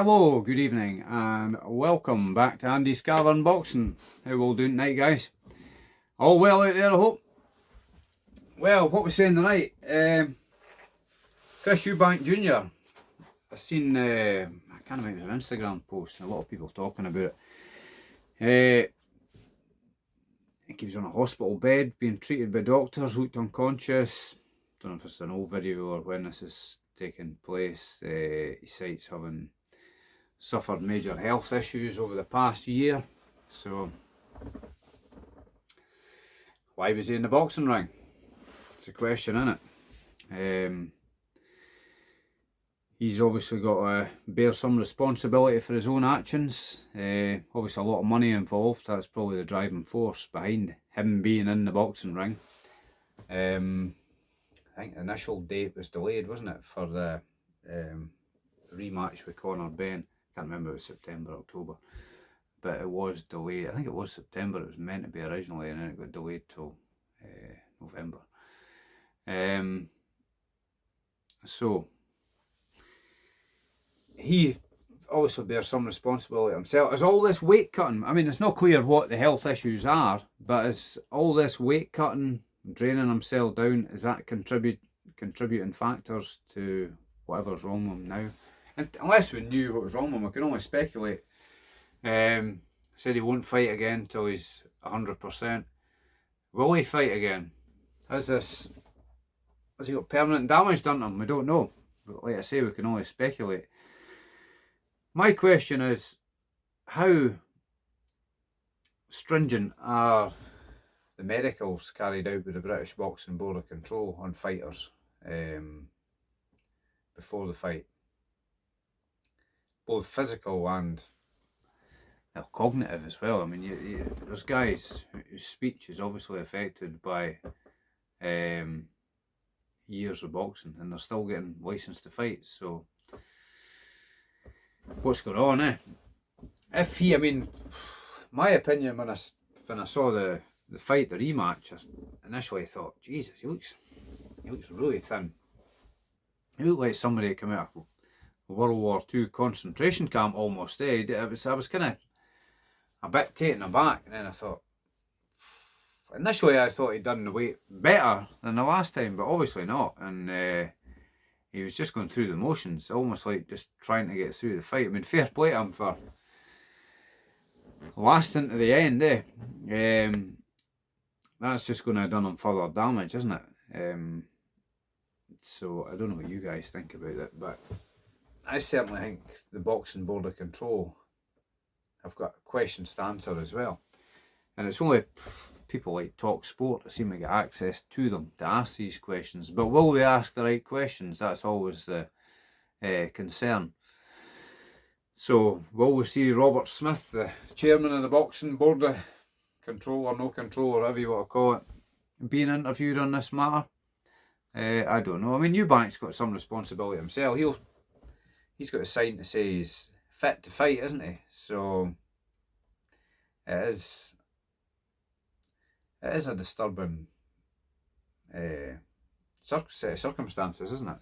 Hello, good evening, and welcome back to Andy's Car Unboxing. How we all doing tonight, guys? All well out there, I hope. Well, what we're saying tonight, Chris Eubank Jr. I seen, I can't remember, it was an Instagram post, a lot of people talking about it. I think he was on a hospital bed, being treated by doctors, looked unconscious. Don't know if it's an old video or when this is taking place. He cites having suffered major health issues over the past year. So, why was he in the boxing ring? It's a question, isn't it? He's obviously got to bear some responsibility for his own actions. Obviously a lot of money involved. That's probably the driving force behind him being in the boxing ring. I think the initial date was delayed, wasn't it, for the rematch with Conor Benn. I can't remember if it was September, October, but it was delayed. I think it was September. It was meant to be originally, and then it got delayed till November. So he obviously bears some responsibility himself. Is all this weight cutting? I mean, it's not clear what the health issues are, but is all this weight cutting, draining himself down, is that contributing factors to whatever's wrong with him now? And unless we knew what was wrong with him, we can only speculate. Said he won't fight again till he's 100%. Will he fight again? Has he got permanent damage done to him? We don't know. But like I say, we can only speculate. My question is, how stringent are the medicals carried out by the British Boxing Board of Control on fighters before the fight? Both physical and cognitive as well. I mean, there's guys whose speech is obviously affected by years of boxing, and they're still getting licensed to fight. So, what's going on, eh? If he, I mean, my opinion when I saw the fight, the rematch, I initially thought, Jesus, he looks really thin. He looked like somebody that came out of World War II concentration camp almost. I was kind of a bit taken aback, and then I thought, initially I thought he'd done the weight better than the last time, but obviously not. And he was just going through the motions, almost like just trying to get through the fight. I mean, fair play to him for lasting to the end, eh? That's just going to have done him further damage, isn't it? So I don't know what you guys think about it, but I certainly think the Boxing Board of Control have got questions to answer as well. And it's only people like Talk Sport that seem to get access to them to ask these questions. But will they ask the right questions? That's always the concern. So will we see Robert Smith, the chairman of the Boxing Board of Control, or no control, or whatever you want to call it, being interviewed on this matter? I don't know. I mean, Eubank's got some responsibility himself. He's got a sign to say he's fit to fight, isn't he? So it is a disturbing set of circumstances, isn't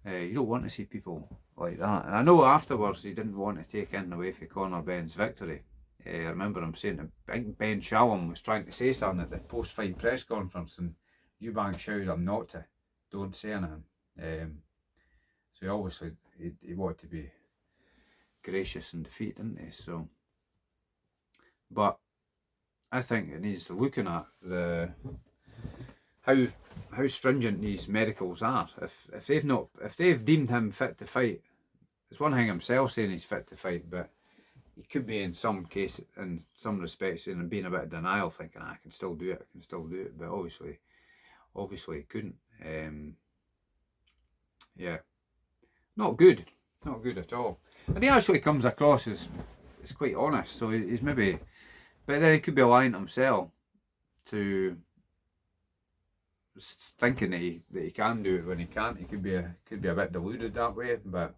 it? You don't want to see people like that. And I know afterwards he didn't want to take in away for Conor Benn's victory. I remember him saying, I think Ben Shalom was trying to say something at the post-fight press conference, and Eubank shouted him not to. Don't say anything. So obviously he wanted to be gracious in defeat, didn't he? So, but I think it needs looking at how stringent these medicals are. If they've deemed him fit to fight, it's one thing himself saying he's fit to fight, but he could be in some cases, in some respects, being a bit of denial, thinking I can still do it, but obviously he couldn't. Yeah, not good at all. And he actually comes across as quite honest, so he's maybe, but then he could be lying to himself to thinking that he can do it when he can't. He could be a bit deluded that way, but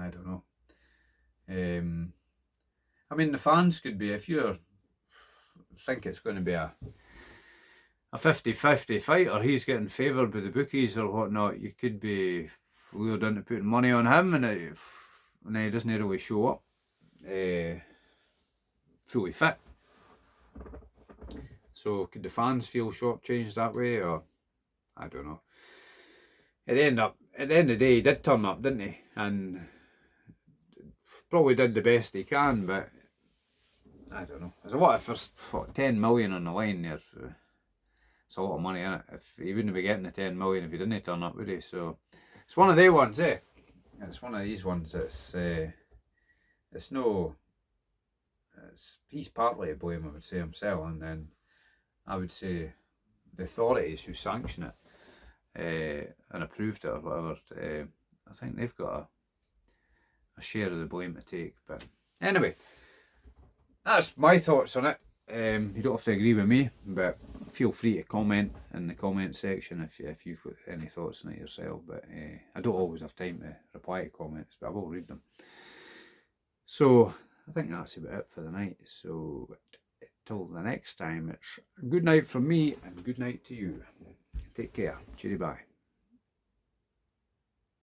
I don't know. I mean, the fans could be, if you think it's going to be a 50-50 fight, or he's getting favoured by the bookies or whatnot, you could be lured into putting money on him, and and then he doesn't really show up fully fit. So could the fans feel shortchanged that way, or I don't know. At the end of the day, he did turn up, didn't he? And probably did the best he can, but I don't know. There's a lot of 10 million on the line there. It's a lot of money, isn't it? If he wouldn't be getting the 10 million if he didn't turn up, would he? So it's one of the ones, eh? It's one of these ones that's it's no. He's partly to blame, I would say, himself, and then I would say the authorities who sanction it and approved it or whatever. I think they've got a share of the blame to take. But anyway, that's my thoughts on it. You don't have to agree with me, but feel free to comment in the comment section if you've got any thoughts on it yourself. But I don't always have time to reply to comments, but I will read them. So I think that's about it for the night. So till the next time, it's good night from me and good night to you. Take care. Cheery bye.